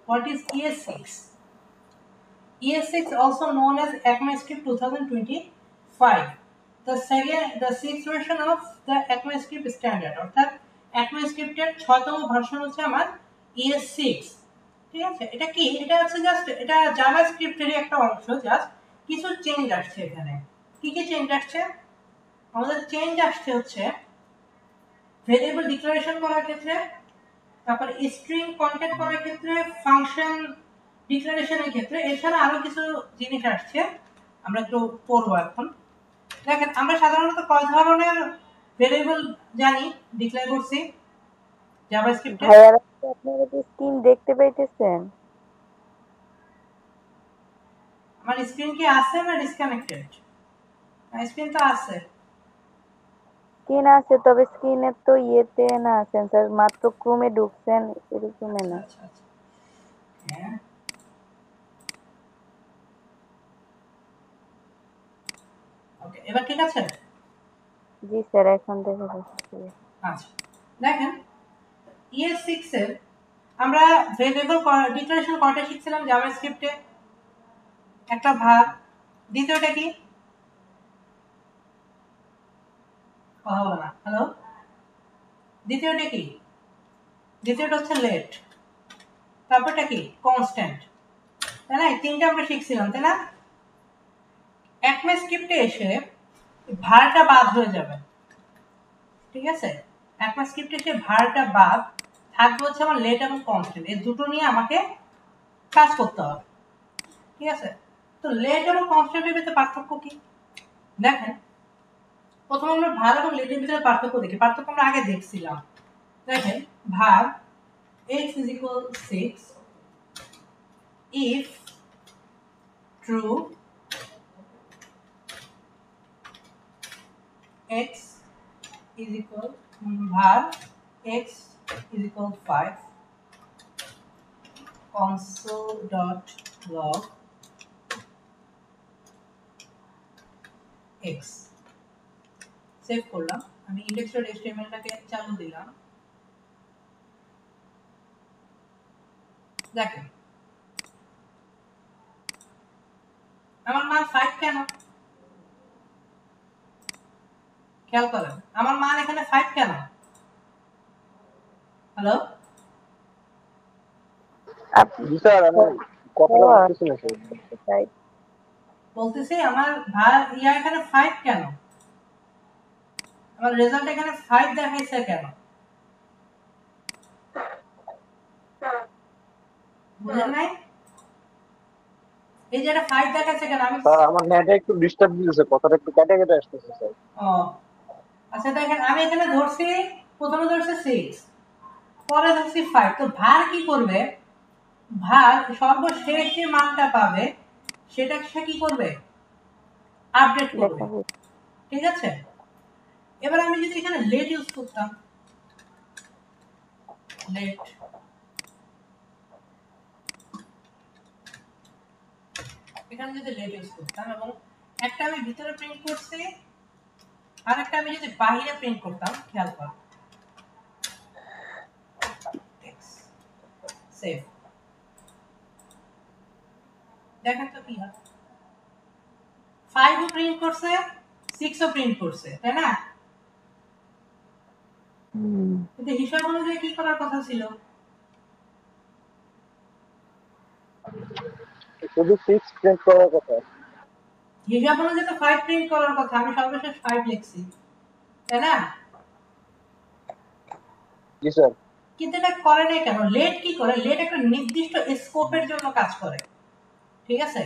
What is ES6? ES6 also known as ECMAScript 2025. The sixth version of the ECMAScript standard. অর্থাৎ ECMAScript এর 6তম version হচ্ছে আমার ES6। ঠিক আছে, এটা কি? এটা হচ্ছে জাস্ট এটা জাভাস্ক্রিপ্টেরই একটা অংশ, জাস্ট কিছু চেঞ্জ আসছে এখানে। কি কি চেঞ্জ আসছে? আমাদের চেঞ্জ আসছে হচ্ছে ভেরিয়েবল ডিক্লারেশন করার ক্ষেত্রে, তারপর স্ট্রিং কনক্যাট করার ক্ষেত্রে, ফাংশন ডিক্লারেশনের ক্ষেত্রে, এছাড়া আরো কিছু জিনিস আসছে, আমরা একটু পড়বো এখন। দেখেন আমরা সাধারণত কয় ধরনের ভেরিয়েবল জানি ডিক্লেয়ার করছি জাভাস্ক্রিপ্টে? ভাইয়ারা কি আপনারা কি স্ক্রিন দেখতে পাইতেছেন? আমার স্ক্রিন কি আছে না ডিসকানেক্টেড? স্ক্রিন তো আছে। স্ক্রিন আছে, তবে স্ক্রিনের তো ইয়েতে না সেন্সার, মাত্র ক্রোমে ঢুকছেন এরকমে না। আচ্ছা আচ্ছা, হ্যাঁ ওকে, এবার ঠিক আছে? জি স্যার, এখন দেখা যাচ্ছে। আচ্ছা দেখেন ES6 এর আমরা ভেরিয়েবল ডিক্লারেশন কয়টা শিখছিলাম জাভাস্ক্রিপ্টে? একটা ভাগ, দ্বিতীয়টা কি? কথা বলো না, হ্যালো। দ্বিতীয়টা কি? দ্বিতীয়টা হচ্ছে লেট। তারপরটা কি? কনস্ট্যান্ট। তাই না? তিনটা আমরা শিখছিলাম, তাই না? ECMAScript এসে ভারটা বাদ হয়ে যাবে, ঠিক আছে? ECMAScript এসে ভারটা বাদ থাকবে হচ্ছে আমার লেট এবং কনস্ট্যান্ট, এই দুটো নিয়ে আমাকে কাজ করতে হবে, ঠিক আছে? তো লেট এবং কনস্ট্যান্টের ভিতরে পার্থক্য কি? দেখেন প্রথমে আমরা ভার এবং লেটের ভিতরে পার্থক্য দেখি। পার্থক্য আমরা আগে দেখছিলাম। দেখেন ভার x is equal 6 if true x is equal var x is equal 5 console.log x। Save করলাম, আমি index.html-টাকে চালু দিলাম। দেখেন আমার মান 5 কেন? খেয়াল করেন আমার মান এখানে 5 কেন? হ্যালো জি স্যার, আমি কথাটা বুঝতেছি না স্যার। বলতেছি আমার ভার এখানে 5 কেন? আমার রেজাল্ট এখানে 5 দেখাইছে কেন? বুঝেন নাই? এই যে এটা 5 দেখাচ্ছে কেন? আমি স্যার আমার নেটে একটু ডিস্টার্ব দিতেছে, কথাটা একটু কেটে কেটে আসতেছে স্যার। ও আচ্ছা দেখেন আমি এখানে ধরছি, প্রথমে ধরছি 6, পরে ধরছি 5। তো ভার কি করবে? ভার সর্বশেষ যে মানটা পাবে সেটা সে কি করবে? আপডেট করবে, ঠিক আছে? এবার আমি যদি এখানে লেট ইউজ করতাম, লেট, এখানে যদি লেট ইউজ করতাম এবং একটা আমি ভিতরে প্রিন্ট করছি আর একটা আমি যদি বাইরে প্রিন্ট করতাম, খেয়াল করো, সেভ, দেখেন তো কি হয়। 5 ও প্রিন্ট করছে, 6 ও প্রিন্ট করছে, তাই না? কিন্তু হিসাব অনুযায়ী কি করার কথা ছিল? শুধু 6 প্রিন্ট করার কথা। হিসাব অনুযায়ী তো 5 প্রিন্ট করার কথা, আমি সর্বশেষ 5 লিখছি, তাই না? জি স্যার। কিন্তু এটা করে নাই কেন? লেট কি করে? লেট একটা নির্দিষ্ট স্কোপের জন্য কাজ করে, ঠিক আছে?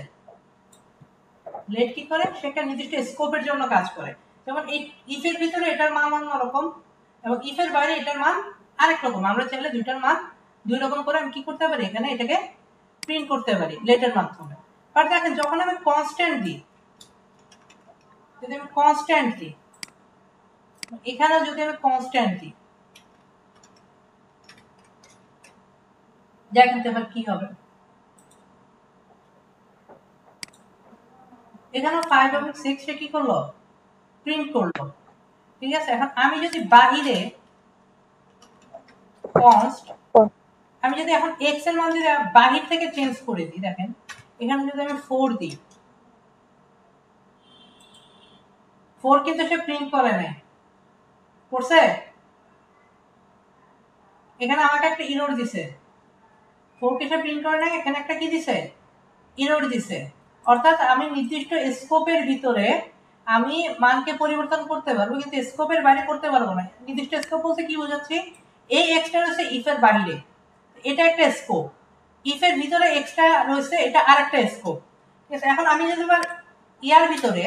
লেট কি করে? সে একটা নির্দিষ্ট স্কোপের জন্য কাজ করে। যেমন এই ইফের ভিতরে এটার মান অন্যরকম এবং ইফের বাইরে এটার মান আরেক রকম। আমরা চাইলে দুইটার মান দুই রকম করে আমি কি করতে পারি? এখানে এটাকে প্রিন্ট করতে পারি লেটের মাধ্যমে। বাট দেখেন যখন আমি কনস্ট্যান্ট দিই, যদি আমি কনস্ট্যান্ট দিই, এখানে যদি আমি কনস্ট্যান্ট দিই, দেখেন তো এবার কি হবে। এখানে 5 এবং 6 সে কি করলো? প্রিন্ট করলো, ঠিক আছে? এখন আমি যদি বাহিরে কনস্ট আমি যদি এখন x এর মান যদি বাহির থেকে চেঞ্জ করে দিই, দেখেন এখানে যদি আমি 4 দিই, 4 কিন্তু সে প্রিন্ট করে নাই, করছে? এখানে আমাকে একটা এরর দিছে, 4 কে সে প্রিন্ট করে নাই, এখানে একটা কি দিছে, এরর দিছে। অর্থাৎ আমি নির্দিষ্ট স্কোপের ভিতরে আমি মানকে পরিবর্তন করতে পারবো, কিন্তু স্কোপের বাইরে করতে পারবো না। নির্দিষ্ট স্কোপ বলতে কি বোঝাচ্ছি, এই এক্সটা রয়েছে ইফ এর বাইরে, এটা একটা স্কোপ, ইফ এর ভিতরে এক্সটা রয়েছে, এটা আরেকটা স্কোপ। ঠিক আছে, এখন আমি যদি ইয়ার ভিতরে,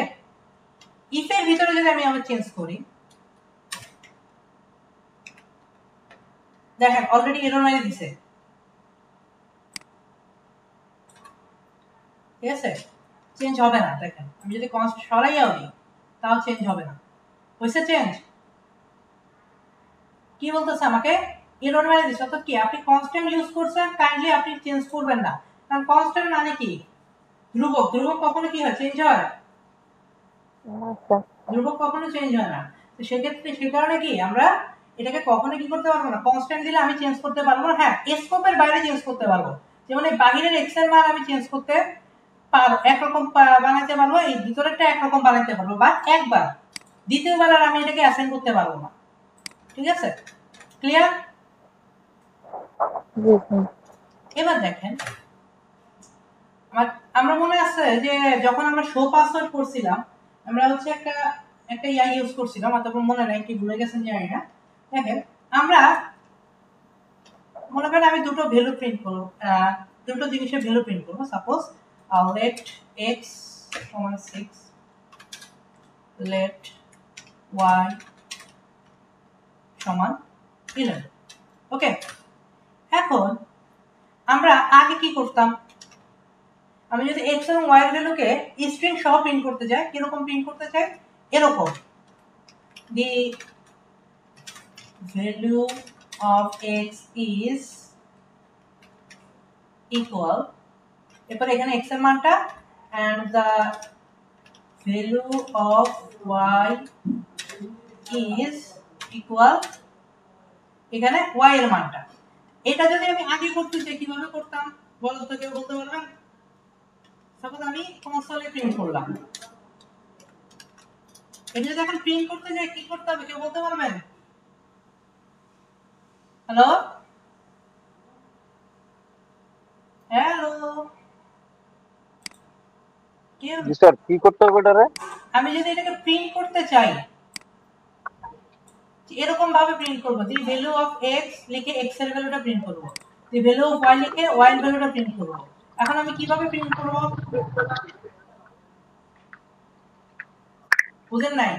ইফ এর ভিতরে যদি আমি আবার চেঞ্জ করি, দেখেন অলরেডি এরর মেরে দিছে। ঠিক আছে, চেঞ্জ হবে না। দেখেন আমি যদি কনস্ট সরাইয়াও দিই তাও চেঞ্জ হবে না। হয়েছে চেঞ্জ? কি বলতেছে আমাকে, এরর মেরে দিচ্ছে। অর্থাৎ কি, আপনি কনস্ট্যান্ট ইউজ করছেন, কাইন্ডলি আপনি চেঞ্জ করবেন না। কারণ কনস্ট্যান্ট মানে কি, ধ্রুবক। ধ্রুবক কখনো কি হয়, চেঞ্জ হয়? ধ্রুবক কখনো চেঞ্জ হয় না। তো সেক্ষেত্রে সে কারণে কি আমরা এটাকে কখনো কি করতে পারবো না, কনস্ট্যান্ট দিলে আমি চেঞ্জ করতে পারবো না। হ্যাঁ, স্কোপের বাইরে চেঞ্জ করতে পারবো, যেমন এই বাহিরের এক্স এর মান আমি চেঞ্জ করতে পারবো, একরকম বানাইতে পারবো, এই ভিতরেরটা একরকম বানাইতে পারবো, বা একবার, দ্বিতীয়বার আর আমি এটাকে অ্যাসাইন করতে পারবো না। ঠিক আছে, ক্লিয়ার? এবার দেখেন, আমরা মনে আছে যে যখন আমরা শো পাসওয়ার্ড করছিলাম, আমরা হচ্ছে একটা ইয়া ইউজ করছিলাম, তারপর মনে নাই কি ভুলে গেছেন জানি না। দেখেন আমরা মনে করেন আমি দুটো ভ্যালু প্রিন্ট করব, দুটো জিনিসের ভ্যালু প্রিন্ট করব। সাপোজ let x সমান 6, let y সমান 11। ওকে, এখন আমরা আগে কি করতাম, আমি যদি x এবং y এর ভ্যালুকে স্ট্রিং সহ প্রিন্ট করতে চাই, কিরকম প্রিন্ট করতে চাই, এরকম the value of x is equal, এরপর এখানে x এর মানটা and the value of y is equal এখানে y এর মানটা। এটা যদি আমি আগে করতে চাই কিভাবে করতাম বলো তো, কেউ বলতে পারবেন? সাপোজ আমি কনসোলে প্রিন্ট করলাম, এটা যদি এখন প্রিন্ট করতে যাই কি করতে হবে, কেউ বলতে পারবেন? হ্যালো হ্যালো, কেউ? জি স্যার, কি করতে হবে এটারে? আমি যদি এটাকে প্রিন্ট করতে চাই এরকম ভাবে প্রিন্ট করব, দি ভ্যালু অফ x লিখে x এর ভ্যালুটা প্রিন্ট করব, দি ভ্যালু অফ y লিখে y এর ভ্যালুটা প্রিন্ট করব। এখন আমি কিভাবে প্রিন্ট করব বুঝেন নাই?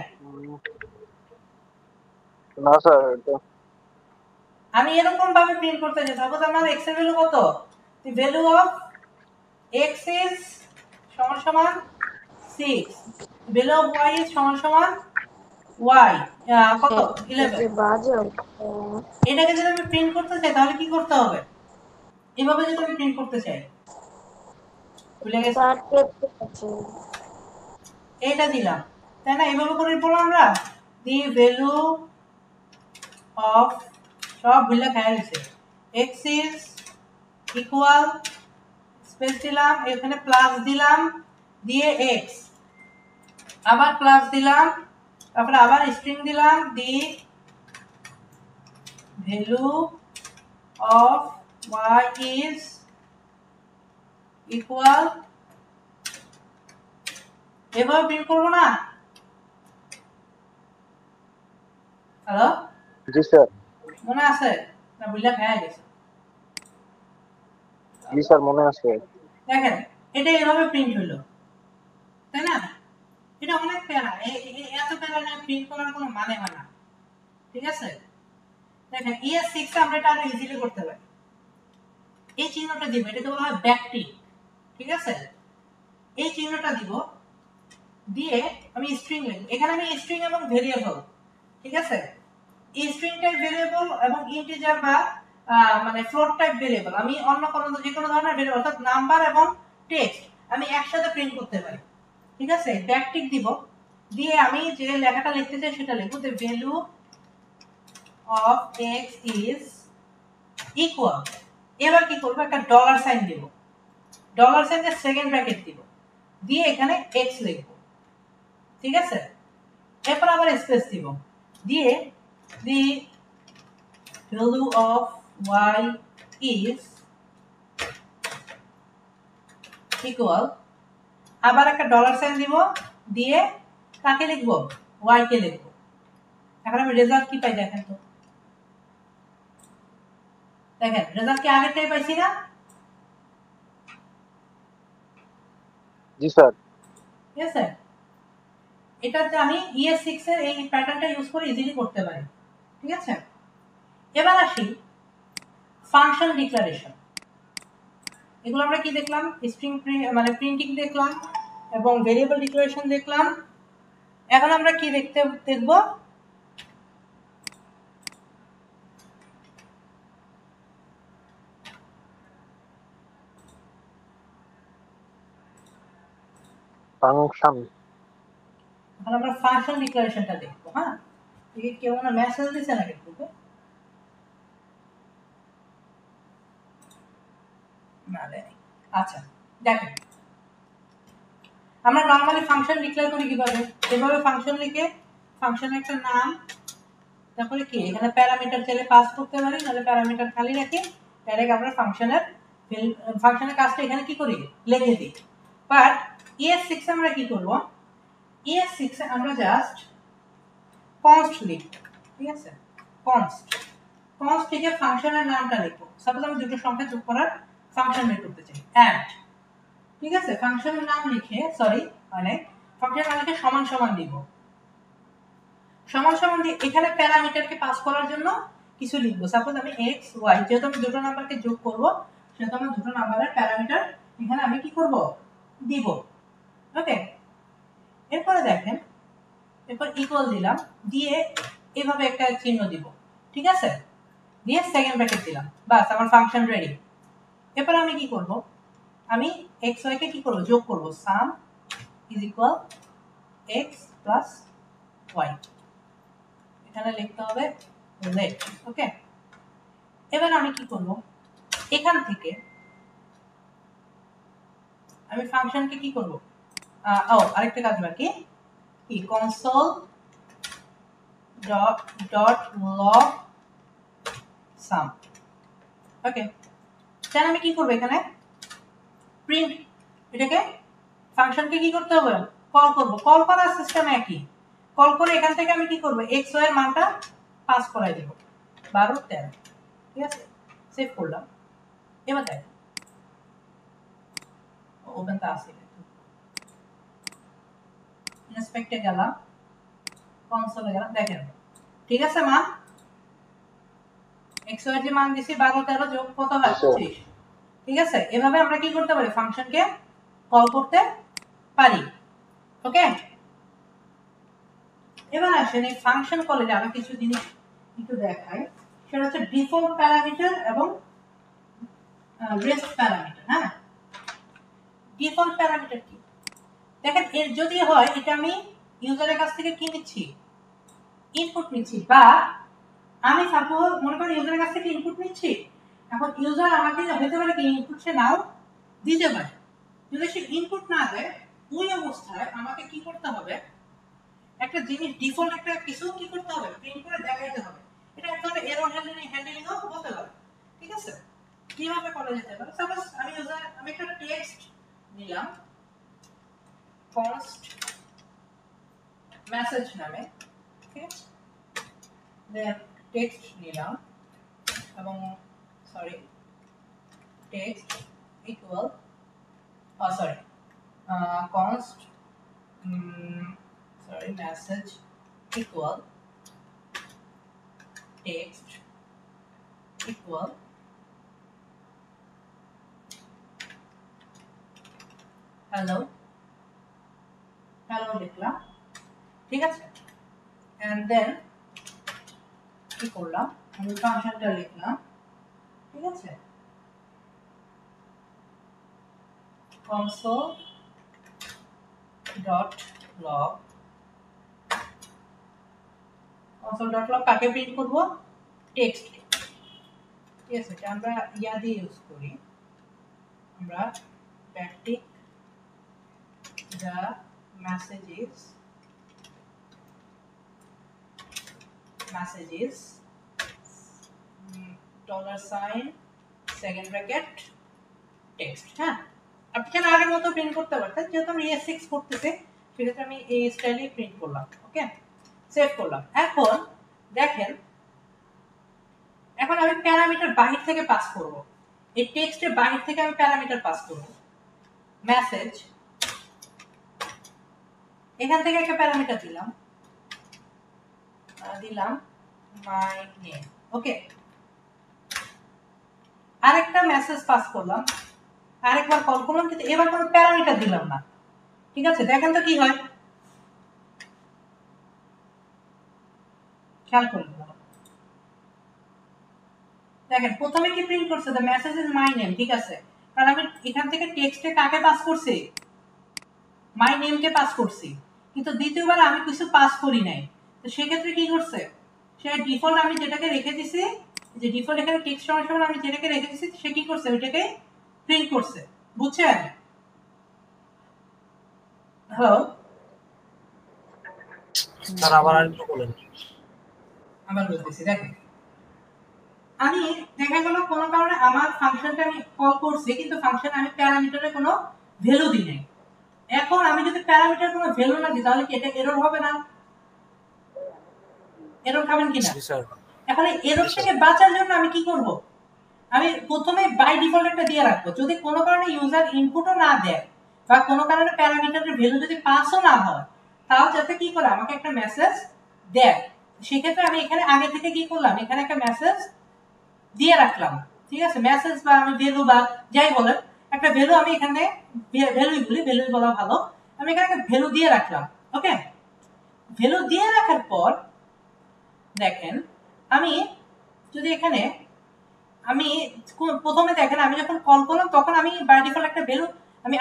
না স্যার, এটা আমি এরকম ভাবে প্রিন্ট করতে চাই, সাপোজ আমার x এর ভ্যালু কত, the value of x is সমান সমান 6, ভ্যালু অফ y ইজ সমান সমান y কত 11। এটাকে যদি আমি প্রিন্ট করতে চাই তাহলে কি করতে হবে, এভাবে যদি আমি প্রিন্ট করতে চাই, ভুলে গেছি, এটা দিলাম, তাই না? এভাবে করে পড়ো আমরা, দি ভ্যালু অফ, সব ভুলে খায় গেছে, x ইজ ইকুয়াল, স্পেস দিলাম, এখানে প্লাস দিলাম, দিয়ে x, আবার প্লাস দিলাম, তারপরে আবার স্ট্রিং দিলাম, the value of y is equal, এভাবে প্রিন্ট করবো না? হ্যালো, জি স্যার, মনে আছে না বুঝলা খায় গেছে? জি স্যার মনে আছে। দেখেন এটা এভাবে প্রিন্ট হলো, তাই না? এটা অনেক প্যারা, এত প্যারা না প্রিন্ট করার কোনো মানে হয় না। ঠিক আছে, দেখেন ES6 আমরা এটা আরো ইজিলি করতে পারি। এই চিহ্নটা দিব, এটাকে বলা হয় ব্যাকটিক। ঠিক আছে, এই চিহ্নটা দিব, দিয়ে আমি স্ট্রিং লিখব, এখানে আমি স্ট্রিং এবং ভেরিয়েবল, ঠিক আছে, স্ট্রিং টাইপ ভেরিয়েবল এবং ইন্টিজার বা মানে ফ্লোট টাইপ ভেরিয়েবল, আমি অন্য কোনো যে কোনো ধরনের ভেরিয়েবল অর্থাৎ নাম্বার এবং টেক্সট আমি একসাথে প্রিন্ট করতে পারি। ঠিক আছে, ব্যাকটিক দিব, দিয়ে আমি যে লেখাটা লিখতে চাই সেটা লিখব, the value of x is equal, এবার কি করব, একটা ডলার সাইন দেব, ডলার সাইনের সেকেন্ড ব্র্যাকেট দিব, দিয়ে এখানে x লিখব, ঠিক আছে। এরপর আবার স্পেস দিব, দিয়ে the value of y is equal, আবার একটা ডলার সাইন দিব, দিয়ে কাকে লিখব, y কে লিখব। এখন আমি রেজাল্ট কি পাই দেখেন তো, দেখেন রেজাল্ট কি আগেরটাই পাইছি না? জি স্যার। ঠিক আছে, এটাতে আমি ES6 এর এই প্যাটার্নটা ইউজ করে ইজিলি করতে পারি, ঠিক আছে। এবার আসি ফাংশন ডিক্লারেশন। এগুলো আমরা কি দেখলাম, স্ট্রিং মানে প্রিন্টিং দেখলাম এবং ভেরিয়েবল ডিক্লারেশন দেখলাম। এখন আমরা কি দেখব, ফাংশন। এখন আমরা ফাংশন ডিক্লারেশনটা দেখব। হ্যাঁ, এই কেউ না মেসেজ দিছে নাকি গ্রুপে? না দেয়। আচ্ছা দেখেন, আমরা নরমালি ফাংশন ডিক্লেয়ার করি কিভাবে, এভাবে ফাংশন লিখে ফাংশনের একটা নাম, তারপরে কি এখানে প্যারামিটার চাইলে পাস করতে পারি, নাহলে প্যারামিটার খালি রাখি, ডাইরেক্ট আমরা ফাংশনের কাজটা এখানে কি করি, লিখে দিই। বাট ES6 আমরা কি করব, ES6 এ আমরা জাস্ট কনস্ট লিখব, ঠিক আছে। কনস্ট লিখে ফাংশনের নামটা লিখব। সাপোজ আমি দুটো সংখ্যা যোগ করার ফাংশন বের করতে চাই, অ্যাড, ঠিক আছে। ফাংশনের নাম লিখে মানে ফাংশনের নাম লিখে সমান সমান দিব, সমান সমান দিয়ে এখানে প্যারামিটারকে পাস করার জন্য কিছু লিখবো। সাপোজ আমি x y, যেহেতু আমি দুটো নাম্বারকে যোগ করব, সেহেতু আমার দুটো নাম্বারের প্যারামিটার এখানে আমি কি করব, দিব। ওকে, এরপরে দেখেন, এরপর ইকুয়াল দিলাম, দিয়ে এভাবে একটা চিহ্ন দিব, ঠিক আছে, দিয়ে সেকেন্ড ব্র্যাকেট দিলাম, বাস আমার ফাংশন রেডি। এরপর আমি কি করব, আমি x y কে কি করব, যোগ করব, সাম is equal x plus y, এখানে লিখতে হবে লেট। ওকে, এবার আমি কি করব, এখান থেকে আমি ফাংশনকে কি করব, আরেকটা কাজ বাকি, কি কনসোল ডট লগ সাম। ওকে, তাহলে আমি কি করব, এখানে প্রিন্ট, এটাকে ফাংশনকে কি করতে হবে, কল করব। কল করার সিস্টেম একই, কল করে এখান থেকে আমি কি করব, x y এর মানটা পাস করাই দেব, 12 13, ঠিক আছে। সেভ করলাম। এবার দেখ ওপেনটা আসে, ইনস্পেক্টে গেলাম, কনসোলে গেলাম, দেখেন ঠিক আছে, মান x y এর যে মান দিছি 12 13 যোগ কত হয় 25, ঠিক আছে। এভাবে আমরা কি করতে পারি, ফাংশনকে কল করতে পারি। ওকে, এবার আসেন এই ফাংশন কলের আরো কিছু জিনিস একটু দেখাই, সেটা হচ্ছে ডিফল্ট প্যারামিটার এবং রেস্ট প্যারামিটার। হ্যাঁ, ডিফল্ট প্যারামিটার কি দেখেন, এর যদি হয় এটা আমি ইউজারের কাছ থেকে কি নিচ্ছি, ইনপুট নিচ্ছি, বা আমি সাপোজ মনে করি ইউজারের কাছ থেকে ইনপুট নিচ্ছি, এখন ইউজার আমাকে হতে পারে কি ইনপুট সে নাও দিতে পারে। যদি সে ইনপুট না দেয়, ওই অবস্থায় আমাকে কি করতে হবে, একটা জিনিস ডিফল্ট একটা কিছু কি করতে হবে, প্রিন্ট করে দেখাইতে হবে। এটা এক ধরনের এরর হ্যান্ডলিংও বলতে পারে, ঠিক আছে। কিভাবে করা যেতে পারে, সাপোজ আমি একটা টেক্সট নিলাম কনস্ট মেসেজ নামে, ঠিক আছে, দেন টেক্সট নিলাম এবং text equal const message equal text equal hello লিখলাম, ঠিক আছে। and then কি করলাম, আমি ফাংশনটা লিখলাম, ঠিক আছে, console.log কাকে প্রিন্ট করব, টেক্সট। ঠিক আছে, এটা আমরা ইয়া দিয়ে ইউজ করি, আমরা backtick the messages $, second bracket text। হ্যাঁ, আপনি কেন আগের মতো প্রিন্ট করতে পারতেন, যেহেতু আমি ES6 করতেছি সেক্ষেত্রে আমি এই স্টাইলে প্রিন্ট করলাম। ওকে, সেভ করলাম। এখন দেখেন, এখন আমি প্যারামিটার বাহির থেকে পাস করব, এই টেক্সটের বাহির থেকে আমি প্যারামিটার পাস করব। মেসেজ, এখান থেকে একটা প্যারামিটার দিলাম মাই নেম। ওকে, আরেকটা মেসেজ পাস করলাম, আরেকবার কল করলাম, কিন্তু এবার কোনো প্যারামিটার দিলাম না। ঠিক আছে, দেখেন তো কি হয়, খেয়াল করুন। দেখেন প্রথমে কি প্রিন্ট করছে, the message is my name. ঠিক আছে, কারণ আমি এখান থেকে টেক্সটে কাকে পাস করছি, মাই নেম কে পাস করছি, কিন্তু দ্বিতীয়বার আমি কিছু পাস করি নাই। তো সেক্ষেত্রে কি করছে, সে ডিফল্ট আমি যেটাকে রেখে দিছি, যে ডিফল্ট এখানে টেক্সট সমান আমি যেটাকে রেখে দিছি, সে কি করছে, ওইটাকে প্রিন্ট করছে। বুঝছেন? হ্যালো স্যার আবার আরেকটু বলেন। আবার বলতেছি, দেখেন আমি দেখা গেল কোনো কারণে আমার ফাংশনটা আমি কল করছি, কিন্তু ফাংশনে আমি প্যারামিটারে কোনো ভ্যালু দিই নাই। এখন আমি যদি প্যারামিটার কোনো ভ্যালু না দিই, তাহলে কি এটা এরর হবে না? এরর খাবেন কিনা? জি স্যার। এখন এই এরর থেকে বাঁচার জন্য আমি কি করব, আমি প্রথমে বাই ডিফল্ট একটা দিয়ে রাখবো। যদি কোনো কারণে ইউজার ইনপুটও না দেয় বা কোনো কারণে প্যারামিটারের ভ্যালু যদি পাসও না হয়, তাও যাতে কি করে আমাকে একটা মেসেজ দেয়। সেক্ষেত্রে আমি এখানে আগে থেকে কি করলাম, এখানে একটা মেসেজ দিয়ে রাখলাম। ঠিক আছে, মেসেজ বা আমি ভ্যালু বা যাই বলেন, একটা ভ্যালু আমি এখানে ভ্যালু বলা ভালো, আমি এখানে একটা ভ্যালু দিয়ে রাখলাম। ওকে, ভ্যালু দিয়ে রাখার পর দেখেন, আমি যদি এখানে আমি প্রথমে দেখেন, আমি যখন কল করলাম তখন আমি বাই ডিফল্ট একটা ভ্যালু আমি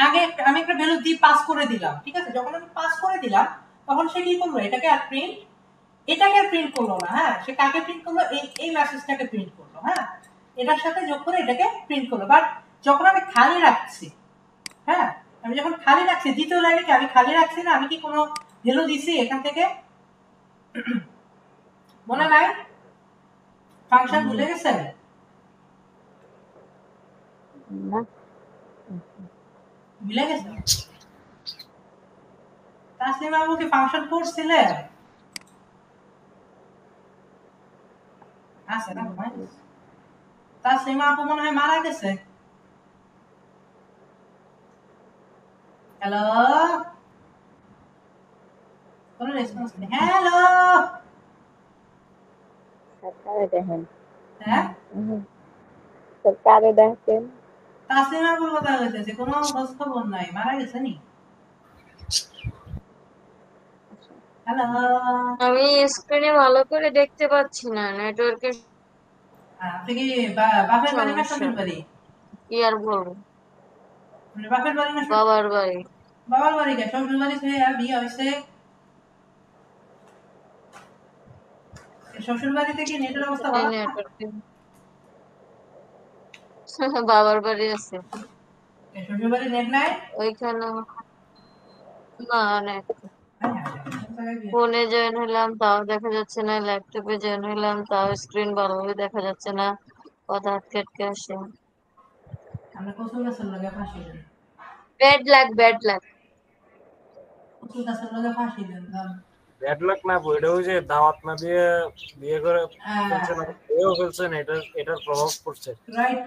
একটা ভ্যালু দিয়ে পাস করে দিলাম। ঠিক আছে, যখন আমি পাস করে দিলাম তখন সে কি করলো, এটাকে আর প্রিন্ট করলো না। হ্যাঁ, সে কাকে প্রিন্ট করলো, এই মেসেজটাকে প্রিন্ট করলো। হ্যাঁ, এটার সাথে যোগ করে এটাকে প্রিন্ট করলো। বাট যখন আমি খালি রাখছি, হ্যাঁ, আমি যখন খালি রাখছি, দ্বিতীয় লাইনে কি আমি খালি রাখছি না, আমি কি কোনো ভ্যালু দিছি এখান থেকে? মনে নাই? ফাংশন ভুলে গেছেন? না ভুলে গেছেন? তাসলিমা আপু কি ফাংশন পড়ছিলেন? আছে না ভাই? তাসলিমা আপু মনে হয় মারা গেছে। হ্যালো, কোনো রেসপন্স নেই। হ্যালো, সরকারে দেখেন, হ্যাঁ, সরকারে দেখেন। তাসলিমা আপুর কথা হইতেছে, কোনো খোঁজ খবর নাই, মারা গেছে নি? হ্যালো, আমি স্ক্রিনে ভালো করে দেখতে পাচ্ছি না, নেটওয়ার্কের আপনি কি বাপের বাড়ি না সমস্যা। শ্বশুর বাড়ি? কি আর বলবো, মানে বাপের বাড়ি না বাবার বাড়ি। বাবার বাড়ি কে, শ্বশুর বাড়ি ছেড়ে বিয়ে হয়েছে? শ্বশুর বাড়িতে কি নেটের অবস্থা ভালো না? বাবার বাড়ি আছে শ্বশুর বাড়ি নেট নাই? ওইখানে, না নেট। হ্যাঁ, হ্যাঁ, ফোনে জয়েন হলাম তাও দেখা যাচ্ছে না, ল্যাপটপে জয়েন হলাম তাও স্ক্রিন ভালোভাবে দেখা যাচ্ছে না, কথা আটকে আটকে আসে। আমরা কচুর গাছের লগে ফাঁসি দেন, ব্যাড লাক, ব্যাড লাক। কচুর গাছের লগে ফাঁসি দেন দাম। ব্যাড লাক না, এটা ওই যে দাওয়াত না দিয়ে বিয়ে করে ফেলছেন, এও ফেলছেন, এটার প্রভাব পড়ছে। রাইট,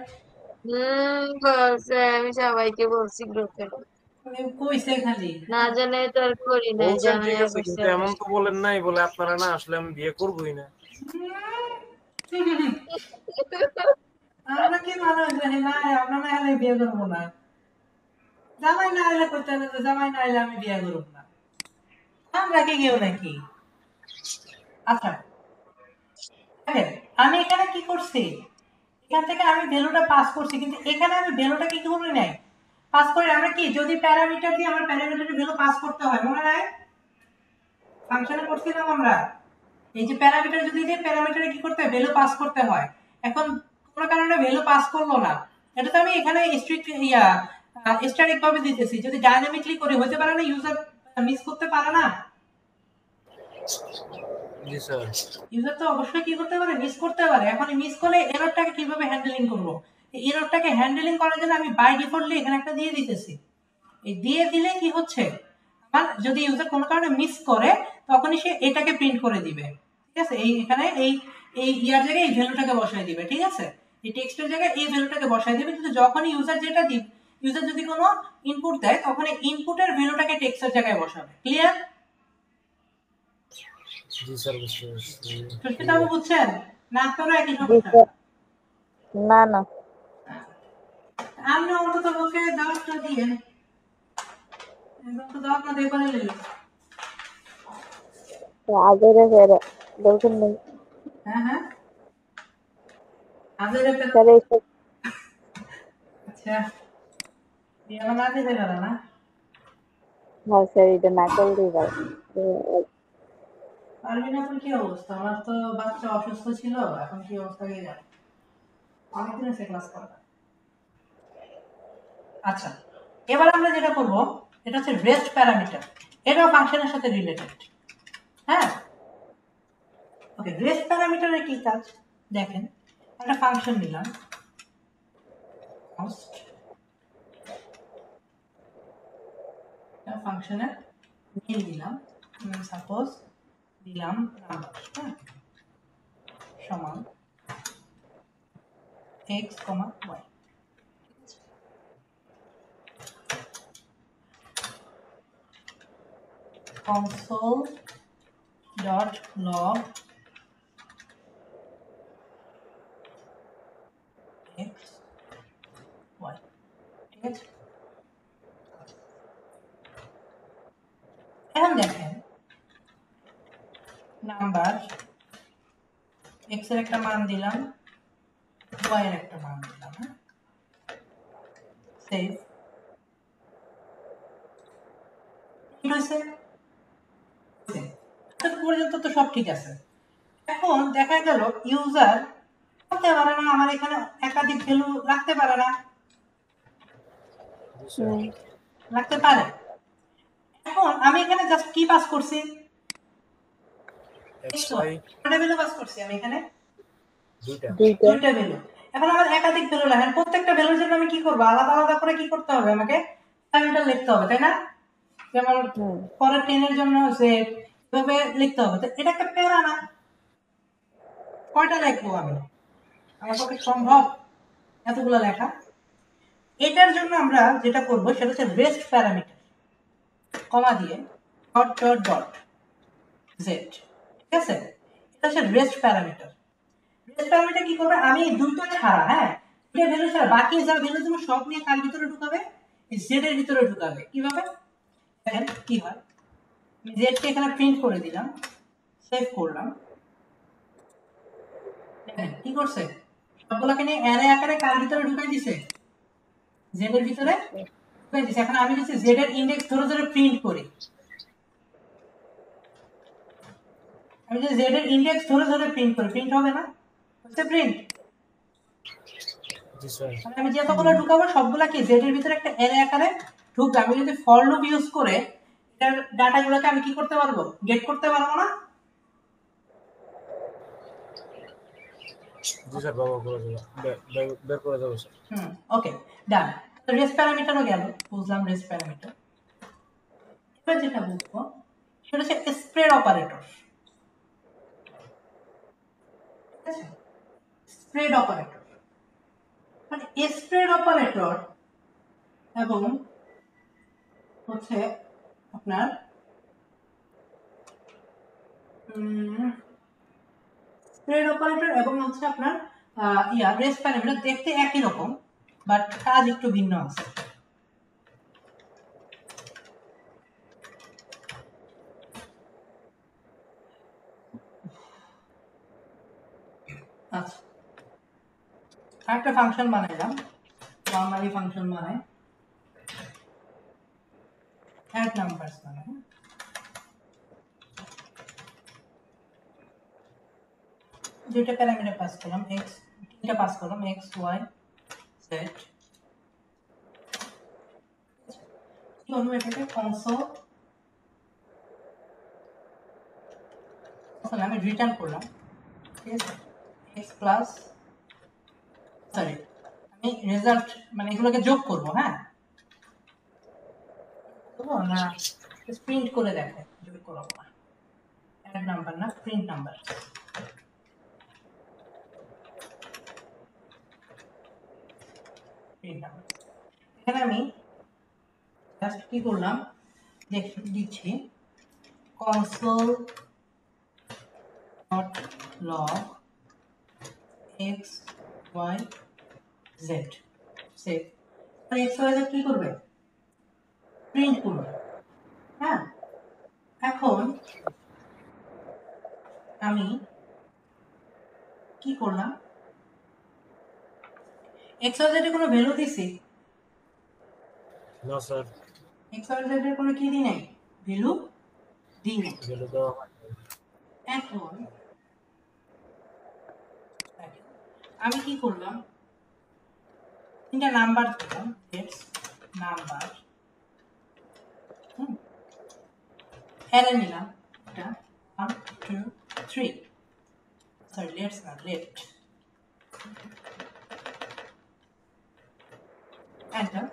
বলছে, আমি সবাইকে বলছি গ্রুপে, কইছে খালি না জানে তো আর করি নাই, বলছেন ঠিক জানাইয়া আছে, বলছে কিন্তু এমন তো বলেন নাই বলে আপনারা না আসলে আমি বিয়ে করবোই না। আমরা কি মানুষ জানি না, আমরা না হলে বিয়ে করবো না। জামাই না হলে করতে হবে, জামাই না হলে আমি বিয়ে করবো না। আমরা কি কেউ নাকি? আচ্ছা, দেখেন আমি এখানে কি করছি, এখান থেকে আমি ভ্যালুটা পাস করছি, কিন্তু এখানে আমি ভ্যালুটা কি করি নাই, পাস করে। আমরা কি যদি প্যারামিটার দিয়ে আমার প্যারামিটারের ভ্যালু পাস করতে হয়, মনে নাই ফাংশনে করছিলাম আমরা, এই যে প্যারামিটার যদি দিয়ে প্যারামিটারে কি করতে হয়, ভ্যালু পাস করতে হয়। এখন কোনো কারণে ভ্যালু পাস করলো না, এটা তো আমি এখানে স্ট্রিক্ট স্ট্যাটিক ভাবে দিতেছি। যদি ডাইনামিকলি করি হতে পারে না ইউজার মিস করতে পারে না? জি স্যার। ইউজার তো অবশ্যই কি করতে পারে, মিস করতে পারে। এখন মিস করলে এররটাকে কিভাবে হ্যান্ডেলিং করব? এই এররটাকে হ্যান্ডেলিং করার জন্য আমি বাই ডিফল্টলি এখানে একটা দিয়ে দিতেছি। এই দিয়ে দিলে কি হচ্ছে, আমার যদি ইউজার কোনো কারণে মিস করে তখনই সে এটাকে প্রিন্ট করে দিবে। ঠিক আছে, এই এখানে এই এই ইয়ার জায়গায় এই ভ্যালুটাকে বসায় দিবে। ঠিক আছে, এই টেক্সটের জায়গায় এই ভ্যালুটাকে বসায় দিবে, কিন্তু যখনই ইউজার যেটা দিবে, ইউজার যদি কোনো ইনপুট দেয় তখন এই ইনপুটের ভ্যালুটাকে টেক্সটের জায়গায় বসাবে। ক্লিয়ার? জি স্যার বুঝতে পারছি। সুস্মিতা বাবু বুঝছেন না? আপনারা একই জি সমস্যা? স্যার। না না, আপনি অন্তত পক্ষে দাওয়াতটা দিয়ে দাওয়াত না দিয়ে করে নিলেন। আগে রেখে দরকার নেই হ্যাঁ হ্যাঁ, আগে রেখে। স্যার। এইসব আচ্ছা, এখন না দিতে পারে না। হ্যাঁ স্যার, এটা না করলেই পারে। পারবি না? কি অবস্থা? আমার তো বাচ্চা অসুস্থ ছিল, এখন কি অবস্থা হয়ে যাবে, অনেকদিন হচ্ছে ক্লাস করা। আচ্ছা, এবার আমরা যেটা করব এটা হচ্ছে রেস্ট প্যারামিটার। এটাও ফাংশনের সাথে রিলেটেড। হ্যাঁ, ওকে। রেস্ট প্যারামিটারের কি কাজ দেখেন, একটা ফাংশন নিলাম host, একটা ফাংশনের নেম দিলাম, সাপোজ দিলাম নাম্বার, হ্যাঁ, সমান x, y। console.log x, y। ঠিক আছে, এখন দেখেন নাম্বার x এর একটা মান দিলাম, y এর একটা মান দিলাম, হ্যাঁ, সেভ। কি হয়েছে? এত পর্যন্ত তো সব ঠিক আছে। এখন দেখা গেল ইউজার করতে পারে না, আমার এখানে একাধিক ভ্যালু রাখতে পারে না। রাখতে পারে। এখন আমি এখানে জাস্ট কি পাস করছি, কয়টা ভ্যালু পাস করছি আমি এখানে? দুইটা ভ্যালু। এখন আমার একাধিক ভ্যালু রাখেন, প্রত্যেকটা ভ্যালুর জন্য আমি কি করব, আলাদা আলাদা করে কি করতে হবে, আমাকে প্যারামিটার লিখতে হবে, তাই না? যেমন পরের 10 এর জন্য যে এভাবে লিখতে হবে। তো এটা একটা প্যারা না? কয়টা লিখবো আমি? আমার পক্ষে সম্ভব এতগুলো লেখা? এটার জন্য আমরা যেটা করব সেটা হচ্ছে রেস্ট প্যারামিটার, কমা দিয়ে ডট ডট ডট জেড। ঠিক আছে, এটা হচ্ছে রেস্ট প্যারামিটার। রেস্ট প্যারামিটার কি করবে, আমি দুটো ছাড়া, হ্যাঁ, দুটো ভ্যালু ছাড়া বাকি যা ভ্যালু তুমি সব নিয়ে কার ভিতরে ঢুকাবে, জেড এর ভিতরে ঢুকাবে। কিভাবে দেখেন কি হয়, আমি জেড কে এখানে প্রিন্ট করে দিলাম, সেভ করলাম। দেখেন কি করছে, সবগুলোকে নিয়ে অ্যারে আকারে কার ভিতরে ঢুকাই দিছে, জেড এর ভিতরে ঢুকাই দিছে। এখন আমি যদি জেড এর ইনডেক্স ধরে ধরে প্রিন্ট করি, আমি যদি জেড এর ইনডেক্স ধরে ধরে প্রিন্ট করি, প্রিন্ট হবে না? হচ্ছে প্রিন্ট। জি স্যার। আমি যতগুলো ঢুকাবো সবগুলা কি জেড এর ভিতরে একটা অ্যারে আকারে ঢুকবে। আমি যদি ফর লুপ ইউজ করে এটার ডাটাগুলোকে আমি কি করতে পারবো, গেট করতে পারবো না? জি স্যার, ব্যবহার করে দেবো, বের করে দেবো স্যার। ওকে, ডান। তো রেস্ট প্যারামিটারও গেল, বুঝলাম রেস্ট প্যারামিটার। এবার যেটা বুঝবো সেটা হচ্ছে স্প্রেড অপারেটর। ঠিক আছে, স্প্রেড অপারেটর মানে স্প্রেড অপারেটর এবং হচ্ছে আপনার স্প্রেড অপারেটর এবং হচ্ছে আপনার রেস্ট প্যারামিটার দেখতে একই রকম, বাট কাজ একটু ভিন্ন আছে। আচ্ছা, আরেকটা ফাংশন বানাইলাম, নরমালি ফাংশন বানাই, অ্যাড নাম্বারস বানাই। দুইটা প্যারামিটার পাস করলাম, x এটা পাস করলাম x y z কি বলবো এটাকে কনসোল আসলে আমি রিটার্ন করলাম ঠিক আছে x প্লাস সরি আমি রেজাল্ট মানে এগুলোকে যোগ করব হ্যাঁ করব না প্রিন্ট করে দেখাই যোগ করব না অ্যাড নাম্বার না প্রিন্ট নাম্বার এখানে আমি জাস্ট কি করলাম দিচ্ছি console dot log x y z save আর x y z কি করবে প্রিন্ট করবে হ্যাঁ এখন আমি কি করলাম x y z এর কোনো ভ্যালু দিছি না স্যার x y z এর কোনো কি দিই নাই ভ্যালু দিই নাই ভ্যালু দেওয়া এখন আমি কি করলাম তিনটা নাম্বার দিলাম লেটস নাম্বার অ্যারে নিলাম এটা 1 2 3 সরি লেটস না লেট এন্টার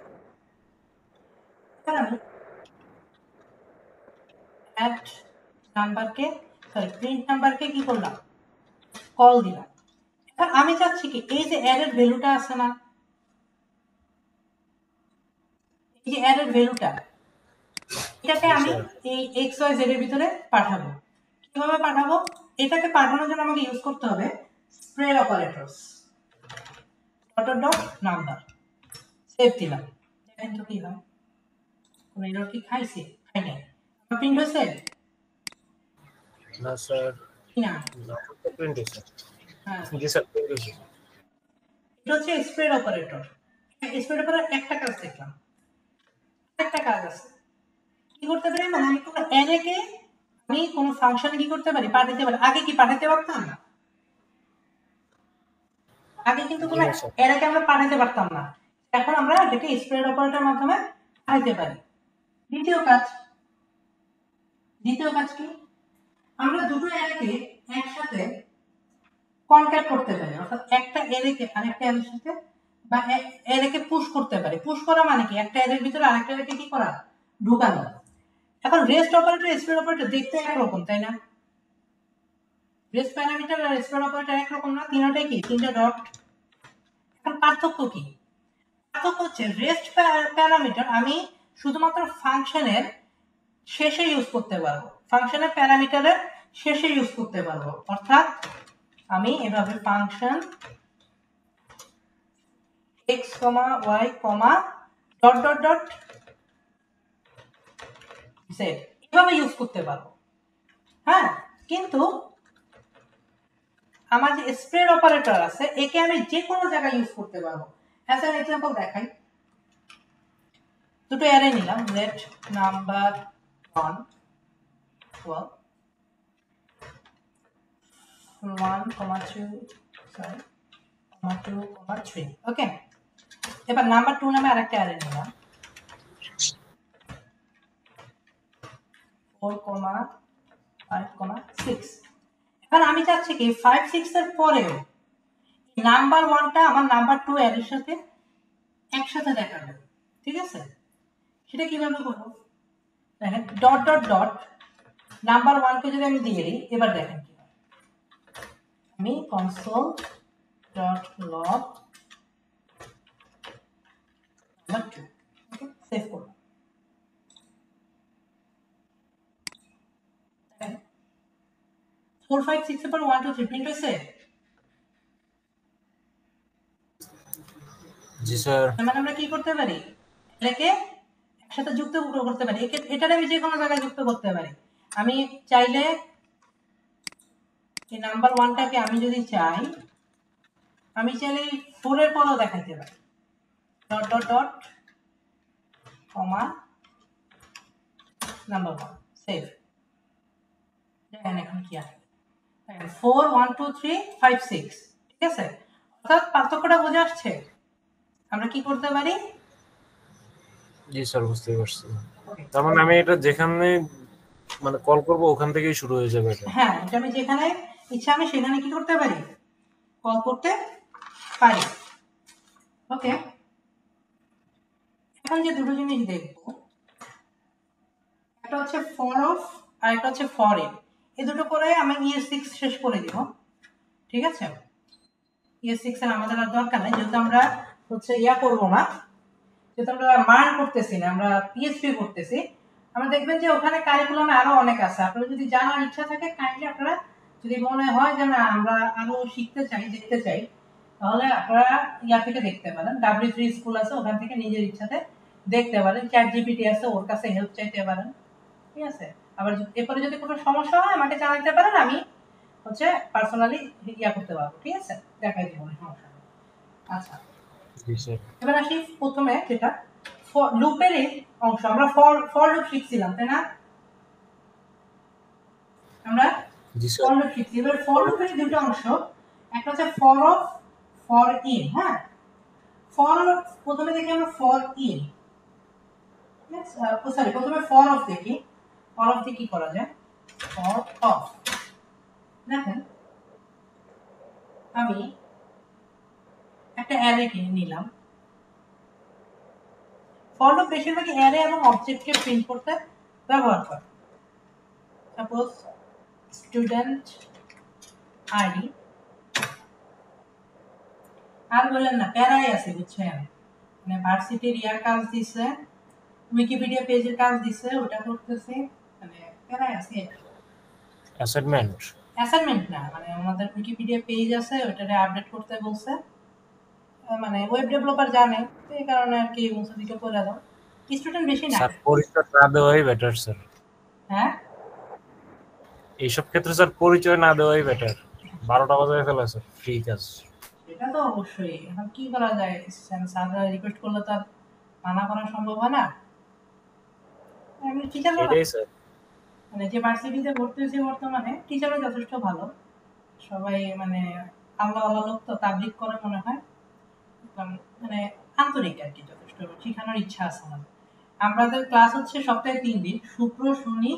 এবার আমি অ্যাড নাম্বারকে সরি প্রিন্ট নাম্বারকে কি করলাম কল দিলাম এবার আমি চাচ্ছি কি এই যে অ্যারের ভ্যালুটা আছে না এই যে অ্যারের ভ্যালুটা এটাকে আমি এই x y z এর ভিতরে পাঠাবো কিভাবে পাঠাবো এটাকে পাঠানোর জন্য আমাকে ইউজ করতে হবে spread operators dot dot number save দিলাম দেখেন তো কি হয় কোন এরর কি খাইছে খাই নাই প্রিন্ট হয়েছে না স্যার না প্রিন্ট হয়েছে হ্যাঁ জি স্যার প্রিন্ট হয়েছে এটা হচ্ছে স্প্রেড অপারেটর স্প্রেড অপারেটর একটা কাজ দেখলাম একটা কাজ আছে কি করতে পারি মানে আমি কোনো অ্যারেকে আমি কোনো ফাংশনে কি করতে পারি পাঠাতে পারি আগে কি পাঠাতে পারতাম না আগে কিন্তু কোনো অ্যারেকে আমরা পাঠাতে পারতাম না এখন আমরা এটাকে স্প্রেড অপারেটরের মাধ্যমে পাঠাতে পারি দ্বিতীয় কাজ কি আমরা দুটো অ্যারেকে একসাথে কনক্যাট করতে পারি অর্থাৎ একটা অ্যারেকে আরেকটা অ্যারের সাথে বা অ্যারেকে পুশ করতে পারি পুশ করা মানে কি একটা অ্যারের ভিতরে আরেকটা অ্যারেকে কি করা ঢোকানো এখন রেস্ট অপারেটর স্প্রেড অপারেটর দেখতে একরকম তাই না রেস্ট প্যারামিটার আর স্প্রেড অপারেটর একরকম না তিনটাই কি তিনটা ডট এখন পার্থক্য কি পার্থক্য হচ্ছে রেস্ট প্যারামিটার আমি শুধুমাত্র ফাংশনের শেষে ইউজ করতে পারবো ফাংশনের প্যারামিটারের শেষে ইউজ করতে পারবো অর্থাৎ আমি এভাবে function x, y, dot dot dot z এভাবে ইউজ করতে পারবো হ্যাঁ কিন্তু আমার যে স্প্রেড অপারেটর আছে একে আমি যে কোনো জায়গায় ইউজ করতে পারবো অ্যাজ অ্যান এক্সাম্পল দেখাই দুটো অ্যারে নিলাম লেট নাম্বার 1 12 1, 2 sorry 2, 3 ওকে এবার নাম্বার 2 নামে আরেকটা অ্যারে নিলাম 4, 5, 6 এখন আমি চাচ্ছি কি 5 6 এর পরেও নাম্বার 1টা আমার নাম্বার 2 অ্যারের সাথে একসাথে দেখাবে ঠিক আছে সেটা কিভাবে করব দেখেন ডট ডট ডট নাম্বার 1 কে যদি আমি দিয়ে দিই এবার দেখেন কি আমি console dot log number 2 okay save করব 4 5 6 এর পর 1 2 3 প্রিন্ট হয়েছে জি স্যার মানে আমরা কি করতে পারি এটাকে একসাথে যুক্ত করতে পারি এটারে আমি যে কোনো জায়গায় যুক্ত করতে পারি আমি চাইলে এই নাম্বার 1টাকে আমি যদি চাই আমি চাইলে 4 এর পরেও দেখাইতে পারি ডট ডট ডট কমা নাম্বার 1 সেভ দেখেন এখন কি আসে 4 1 2 3 5 6 ঠিক আছে অর্থাৎ পার্থক্যটা বোঝা আসছে। আমরা কি করতে পারি? জি স্যার, বুঝতে পারছি। তার মানে আমি এটা যেখানে মানে কল করব ওখান থেকেই শুরু হয়ে যাবে এটা। হ্যাঁ, এটা আমি যেখানে ইচ্ছা আমি সেখানে কি করতে পারি? কল করতে পারি। ওকে, এখন যে দুটো জিনিস দেখব, একটা হচ্ছে ফর অফ আর একটা হচ্ছে ফর ইন। এই দুটো করে আমি ES6 শেষ করে দিব। ঠিক আছে, ES6 এর আমাদের আর দরকার নেই, যেহেতু আমরা হচ্ছে করব না, যেহেতু আমরা মান করতেছি না, আমরা পিএইচপি করতেছি। আমরা দেখবেন যে ওখানে কারিকুলামে আরো অনেক আছে। আপনারা যদি জানার ইচ্ছা থাকে কাইন্ডলি আপনারা যদি মনে হয় যে না আমরা আরো শিখতে চাই, দেখতে চাই, তাহলে আপনারা থেকে দেখতে পারেন। W3 স্কুল আছে, ওখান থেকে নিজের ইচ্ছাতে দেখতে পারেন। ChatGPT আছে, ওর কাছে হেল্প চাইতে পারেন। ঠিক আছে, আবার এরপরে যদি কোনো সমস্যা হয় আমাকে জানাতে পারেন, আমি হচ্ছে পার্সোনালি করতে পারবো। ঠিক আছে, দেখাই দিব, সমস্যা নেই। আচ্ছা, এবার আসি প্রথমে যেটা লুপের অংশ। আমরা ফর লুপ শিখছিলাম, তাই না? আমরা ফর লুপ শিখছি। এবার ফর লুপের দুটো অংশ, একটা হচ্ছে ফর অফ, ফর ইন। হ্যাঁ, ফর প্রথমে দেখি আমরা ফর ইন। সরি, প্রথমে ফর অফ দেখি। ফর অফ দিয়ে কি করা যায়? ফর অফ, দেখেন আমি একটা অ্যারে কিনে নিলাম। ফর লুপ বেশিরভাগই অ্যারে এবং অবজেক্টকে প্রিন্ট করতে ব্যবহার করে। সাপোজ স্টুডেন্ট আইডি, আর বললেন না প্যারাই আছে, বুঝছেন? মানে ভার্সিটির কাজ দিছে, উইকিপিডিয়া পেজের কাজ দিছে, ওটা করতেছি, মানে প্যারাই আছে। অ্যাসাইনমেন্ট না, মানে আমাদের উইকিপিডিয়া পেজ আছে, ওটারে আপডেট করতে বলছে। মানে ওয়েব ডেভেলপার জানে, এই কারণে আর কি মুছে দিকে করে দাও। স্টুডেন্ট বেশি না স্যার, পরিচয় না দেওয়াই বেটার স্যার। হ্যাঁ, এইসব ক্ষেত্রে স্যার পরিচয় না দেওয়াই বেটার। 12টা বাজায় ফেলা স্যার, ঠিক আছে। এটা তো অবশ্যই। এখন কি করা যায়, স্যাররা রিকোয়েস্ট করলে তো আর মানা করা সম্ভব হয় না। আমি টিচাররা এটাই স্যার। মানে যে ভার্সিটিতে ভর্তি হয়েছে বর্তমানে, টিচাররা যথেষ্ট ভালো, সবাই মানে আল্লাহ আল্লাহ লোক তো তাবলিগ করে মনে হয়, মানে আন্তরিক আর কি, যথেষ্ট শেখানোর ইচ্ছা আছে আমাদের। আমাদের ক্লাস হচ্ছে সপ্তাহে 3 দিন, শুক্র, শনি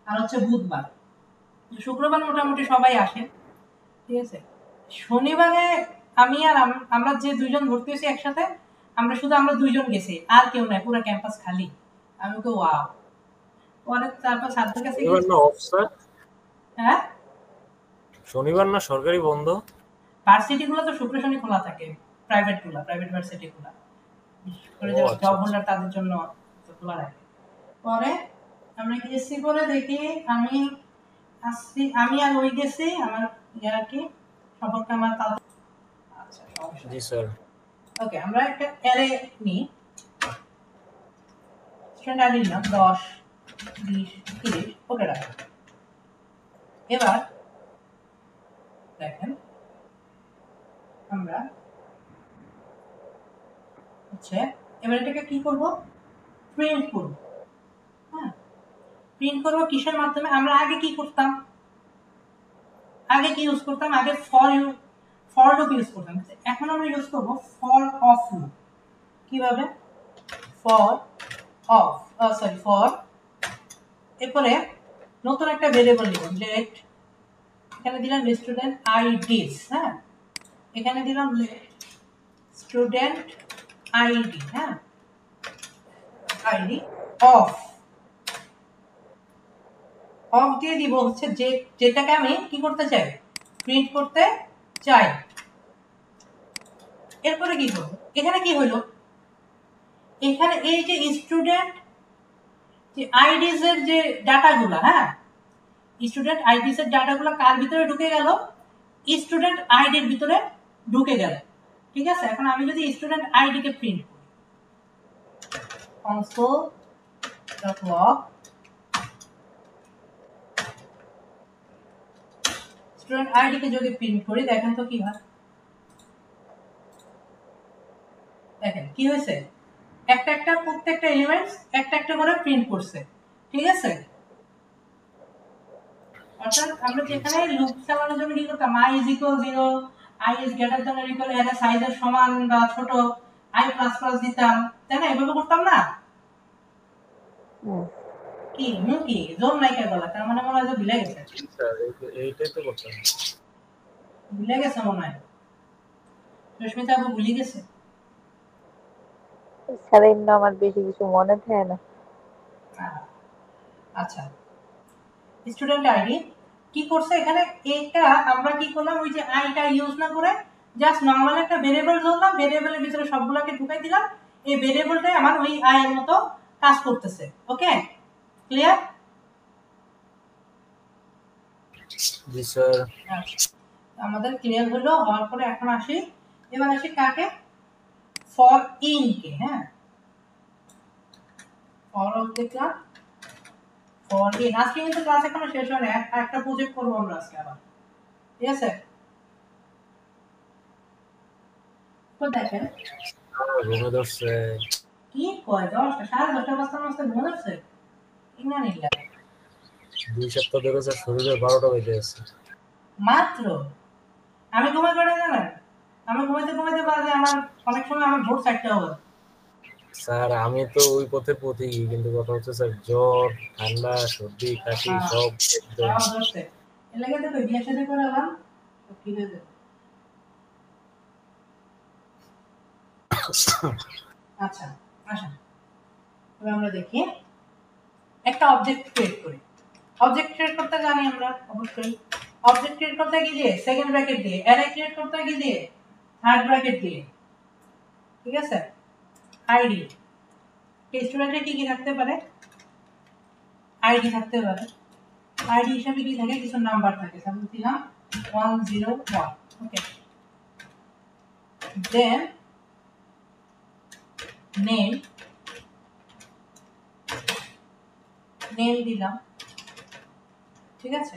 আর হচ্ছে বুধবার। শুক্রবার মোটামুটি সবাই আসে। ঠিক আছে, শনিবারে আমি আর আমরা যে দুইজন ভর্তি হয়েছি একসাথে, আমরা দুইজন গেছি, আর কেউ নাই, পুরো ক্যাম্পাস খালি। আমি ওকে ওয়াও। পরে তারপর ছাত্রের কাছে হ্যাঁ, শনিবার না সরকারি বন্ধ? ভার্সিটি গুলো তো শুক্র শনি খোলা থাকে, প্রাইভেট ভার্সিটি গুলো, বিশেষ করে যারা জব হোল্ডার তাদের জন্য খোলা রাখে। পরে আমরা গেছি, পরে দেখি আমি আসছি, আমি আর ওই গেছি, আমার আর কি সম্পর্কে আমার তাও। আচ্ছা, সমস্যা জি স্যার। ওকে, আমরা একটা অ্যারে নিই, স্টুডেন্ট আইডি নিলাম 10, 20, 30। ওকে, রাখো। এবার দেখেন আমরা হচ্ছে এবার এটাকে কি করব? প্রিন্ট করব। হ্যাঁ, প্রিন্ট করব কিসের মাধ্যমে? আমরা আগে কি করতাম? আগে কি ইউজ করতাম? আগে ফর লুপ ইউজ করতাম। এখন আমরা ইউজ করব ফর অফ লুপ। কিভাবে? ফর অফ, সরি, ফর, এরপরে নতুন একটা ভেরিয়েবল নিলাম, লেট, এখানে দিলাম স্টুডেন্ট আইডিস। হ্যাঁ, এখানে দিলাম লেট স্টুডেন্ট আইডি। হ্যাঁ, আইডি অফ দিয়ে দিব হচ্ছে যেটাকে আমি কি করতে চাই? প্রিন্ট করতে চাই। এরপরে কি করব? এখানে কি হলো? এখানে এই যে স্টুডেন্ট যে আইডিস এর যে ডাটাগুলো, হ্যাঁ, স্টুডেন্ট আইডিস এর ডাটাগুলো কার ভিতরে ঢুকে গেল? স্টুডেন্ট আইডির ভিতরে ঢুকে গেল। ঠিক আছে, এখন আমি যদি স্টুডেন্ট আইডি কে প্রিন্ট করি, console.log স্টুডেন্ট আইডি কে যদি প্রিন্ট করি, দেখেন তো কি হয়। দেখেন কি হয়েছে, একটা প্রত্যেকটা এলিমেন্টস একটা করে প্রিন্ট করছে। ঠিক আছে, অর্থাৎ আমরা যেখানে লুপ চালানোর জন্য কি করতাম, i = 0, i is greater than or equal এর সাইজের সমান বা ছোট i প্লাস প্লাস দিতাম, তাই না? এভাবে করতাম না? কি কি জোর নাই কে বলা, তার মানে মনে হয় যে ভুলে গেছে। স্যার এইটাই তো করতাম। ভুলে গেছে মনে হয়, রশ্মিতা আপু ভুলে গেছে। স্যার এমনি আমার বেশি কিছু মনে থাকে না। আচ্ছা, স্টুডেন্ট আইডি কি করছে এখানে, এটা আমরা কি করলাম, ওই যে আইটা ইউজ না করে জাস্ট নরমাল একটা ভেরিয়েবল ধরলাম, ভেরিয়েবলের ভিতরে সবগুলোকে ঢুকাই দিলাম, এই ভেরিয়েবলটাই আমার ওই আই এর মতো কাজ করতেছে। ওকে, ক্লিয়ার? জি স্যার। আমাদের ক্লিয়ার হলো, হওয়ার পরে এখন আসি, এবার আসি কাকে, ফর ইন কে। হ্যাঁ, ফর দেখলাম, ফর ইন। আজকে কিন্তু ক্লাস এখনো শেষ হয় না, একটা প্রজেক্ট করবো আমরা আজকে আবার, ঠিক আছে? তো দেখেন ঘুমে ধরছে। কি কয় 10টা 10:30 বাজতে বাজতে ঘুম ধরছে, ইনা নিলা 2 সপ্তাহ ধরে স্যার শরীরে 12টা বেজে আছে মাত্র। আমি ঘুমাই করে জানেন, আমি ঘুমাইতে ঘুমাইতে বাজে আমার অনেক সময় আমার ভোর 4টা হবে। স্যার আমি তো ওই পথে পথি, কিন্তু কথা হচ্ছে স্যার জ্বর ঠান্ডা সর্দি কাশি সব একদম ধরছে, এর লাগে তো বিয়ে সাথে করে আলাম, ঠিক আছে? আচ্ছা আসেন এবার আমরা দেখি, একটা অবজেক্ট ক্রিয়েট করি। অবজেক্ট ক্রিয়েট করতে জানি আমরা অবশ্যই, অবজেক্ট ক্রিয়েট করতে কি দিয়ে, সেকেন্ড ব্র্যাকেট দিয়ে। অ্যারে ক্রিয়েট করতে কি দিয়ে, থার্ড ব্র্যাকেট দিয়ে, ঠিক আছে? আইডি, স্টুডেন্টের কি কি থাকতে পারে, আইডি থাকতে পারে, আইডি হিসাবে কি থাকে, কিছু নাম্বার থাকে, সাপোজ দিলাম 101। ওকে, দেন নেম, নেম দিলাম, ঠিক আছে?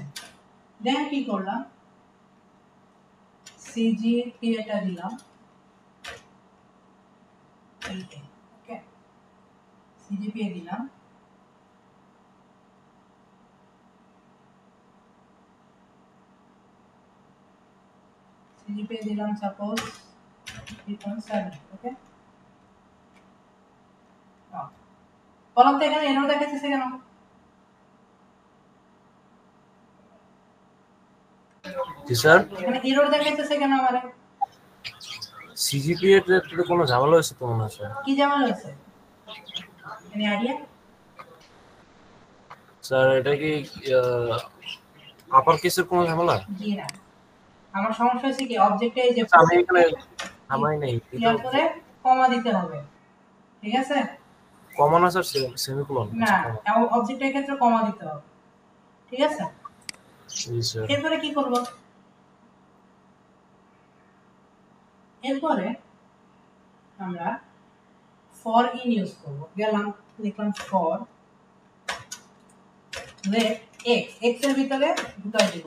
দেন কি করলাম, সিজিপিএটা দিলাম, ওকে, সিজিপিএ দিলাম, সিজিপিএ দিলাম সাপোজ 3.7। ওকে, বলুন তো এখানে এরর দেখাচ্ছে কেন? জি স্যার। এখানে এরর দেখাচ্ছে কেন আমারে? সিজিপিএ এর তো কোনো ঝামেলা হয়েছে তো মনে হয় স্যার। কি ঝামেলা হয়েছে, এনি আইডিয়া? স্যার এটা কি আপার কেসের কোনো ঝামেলা? জি না, আমার সমস্যা হচ্ছে কি, অবজেক্টে এই যে আমি এখানে থামাই নাই, ক্লিয়ার করে কমা দিতে হবে, ঠিক আছে? কমা না স্যার, সেমিকোলন না, অবজেক্টের ক্ষেত্রে কমা দিতে হবে, ঠিক আছে? জি স্যার। এরপরে কি করব, এরপরে আমরা ফর ইন ইউজ করব। গেলাম, লিখলাম ফর লেট এক্স, এক্স এর ভিতরে ঢুকাই দিব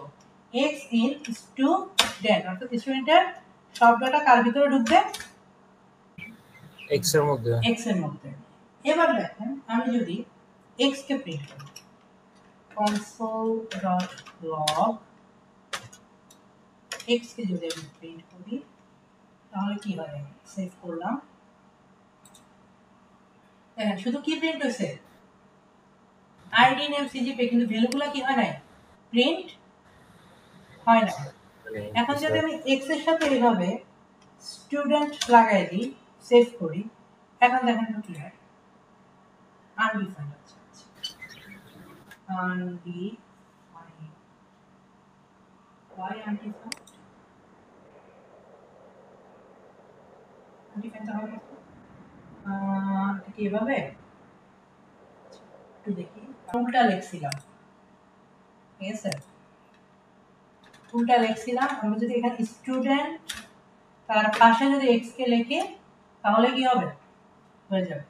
এক্স ইন স্টুডেন্ট, অর্থাৎ স্টুডেন্টের শব্দটা কার ভিতরে ঢুকবে, এক্স এর মধ্যে। এক্স এর মধ্যে। এবার দেখেন আমি যদি এক্স কে প্রিন্ট করি, console.log এক্স কে যদি আমি প্রিন্ট করি তাহলে কি হয়, সেভ করলাম, দেখেন শুধু কি প্রিন্ট হয়েছে, আইডি নেম সিজিপি, কিন্তু ভ্যালুগুলো কি হয় না, প্রিন্ট হয় না। এখন যদি আমি এক্স এর সাথে এইভাবে স্টুডেন্ট লাগাই দিই, সেভ করি, এখন দেখেন তো কি হয়, আনডিফাইন্ড হচ্ছে, আনডিফাইন্ড, why আনডিফাইন্ড, আনডিফাইন্ড হবে না কি এভাবে, একটু দেখি, উল্টা লিখছিলাম, ঠিক আছে? উল্টা লিখছিলাম, আমরা যদি এখানে স্টুডেন্ট তার পাশে যদি এক্স কে লিখি তাহলে কি হবে, হয়ে যাবে।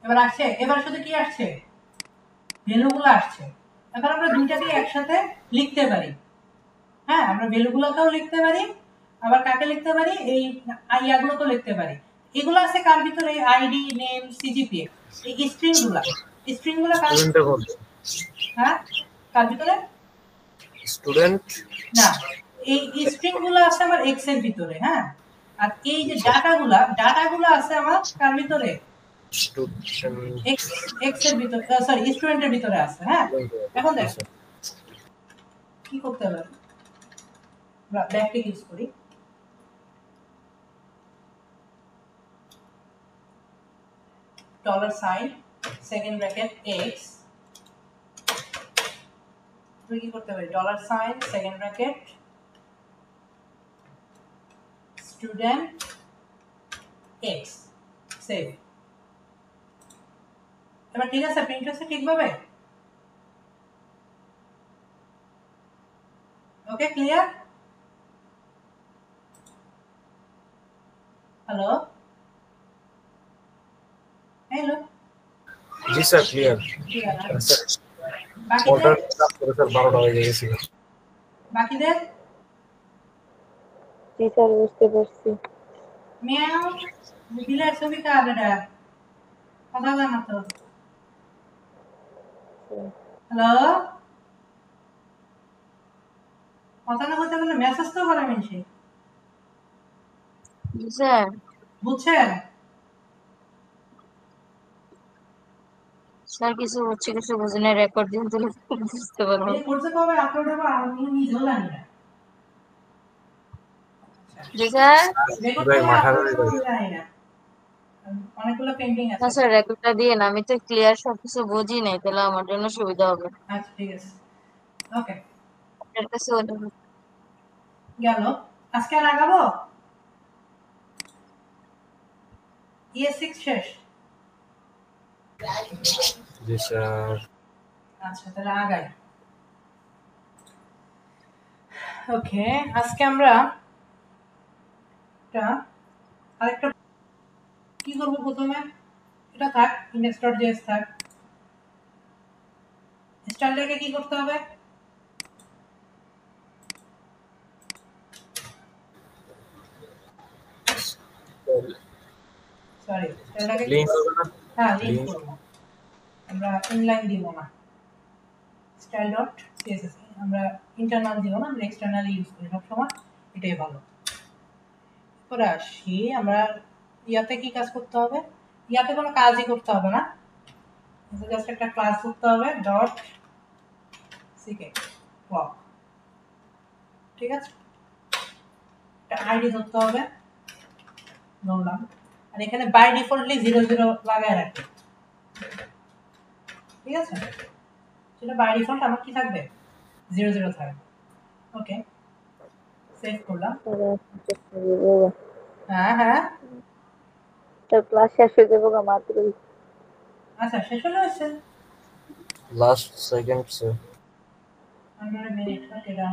এবার আসছে, এবার শুধু কি আসছে, ভ্যালুগুলো আসছে। এখন আমরা দুইটাকে একসাথে লিখতে পারি, হ্যাঁ আমরা ভ্যালুগুলোকেও লিখতে পারি, আবার কাকে লিখতে পারি, এই আইয়াগুলোকেও লিখতে পারি। এগুলো আছে কার ভিতরে, আইডি নেম সিজিপিএ, এই স্ট্রিংগুলো কার, স্টুডেন্টের মধ্যে। হ্যাঁ কার ভিতরে, স্টুডেন্ট না এই স্ট্রিং গুলো আছে আমার এক্স এর ভিতরে, হ্যাঁ, আর এই যে ডাটাগুলো আছে আমার কার ভিতরে, স্টুডেন্ট এক্স এক্স এর ভিতরে, সরি স্টুডেন্টের ভিতরে আছে, হ্যাঁ। এখন দেখ কি করতে হবে, ব্যাকটিক ইউজ করি, dollar sign second bracket X, তুই কি করতে পারি, dollar sign second bracket student X, save. এবার ঠিক আছে, প্রিন্ট হচ্ছে ঠিকভাবে, ওকে ক্লিয়ার? হ্যালো হ্যালো, জি স্যার ক্লিয়ার। ক্লিয়ার। স্যার বাকিদের অর্ডার করে স্যার 12টা হয়ে গেছে। বাকিদের জি স্যার বুঝতে পারছি। মিয়াও দিলের ছবি কার এটা, কথা বলে না তো। হ্যালো, কথা না বলতে বলে মেসেজ তো করে মিনছি, জি স্যার। বুঝছেন? স্যার কিছু হচ্ছে কিছু বুঝি না, রেকর্ড দিন তুলে বুঝতে পারবো। এই কোর্সে কবে আপলোড হবে আমি নিজেও জানি না। জি স্যার। রেকর্ড ভাই কবে মাথা আপলোড ধরে হবে যাবে। আমি জানি না, অনেকগুলো পেন্ডিং না আছে। স্যার, রেকর্ডটা দিয়ে না, আমি তো ক্লিয়ার সবকিছু বুঝি নাই, তাহলে আমার জন্য সুবিধা হবে। আচ্ছা ঠিক আছে, ওকে আপনার কাছে অনুরোধ। গেল। আজকে আর আগাবো, ES6 শেষ। জি স্যার। আচ্ছা তাহলে আগাই। ওকে, আজকে আমরা আরেকটা কি করবো, প্রথমে এটা থাক, index.js থাক, স্টাইলটাকে কি করতে হবে, সরি স্টাইলটাকে লিংক হবে না? হ্যাঁ লিংক লিংক করব, আমরা ইনলাইন দিব না, স্টাইল ডট সিএসএস আমরা ইন্টারনাল দিব না, আমরা এক্সটার্নাল ইউজ করি সবসময়, এটাই ভালো। পরে আসি আমরা ইয়াতে কি কাজ করতে হবে, ইয়াতে কোনো কাজই করতে হবে না, জাস্ট একটা ক্লাস করতে হবে ডট সিকে ক্লক, ঠিক আছে, একটা আইডি ধরতে হবে, ধরলাম, আর এখানে বাই ডিফল্টলি 00 লাগায় রাখি, ঠিক আছে, সেটা বাই ডিফল্ট আমার কি থাকবে 00 থাকবে, ওকে সেভ করলাম। হ্যাঁ হ্যাঁ স্যার ক্লাস শেষ হয়ে যাবো গা মাত্রই। আচ্ছা শেষ হয়ে যাচ্ছে, লাস্ট সেকেন্ড স্যার। আমরা মিনিট এটা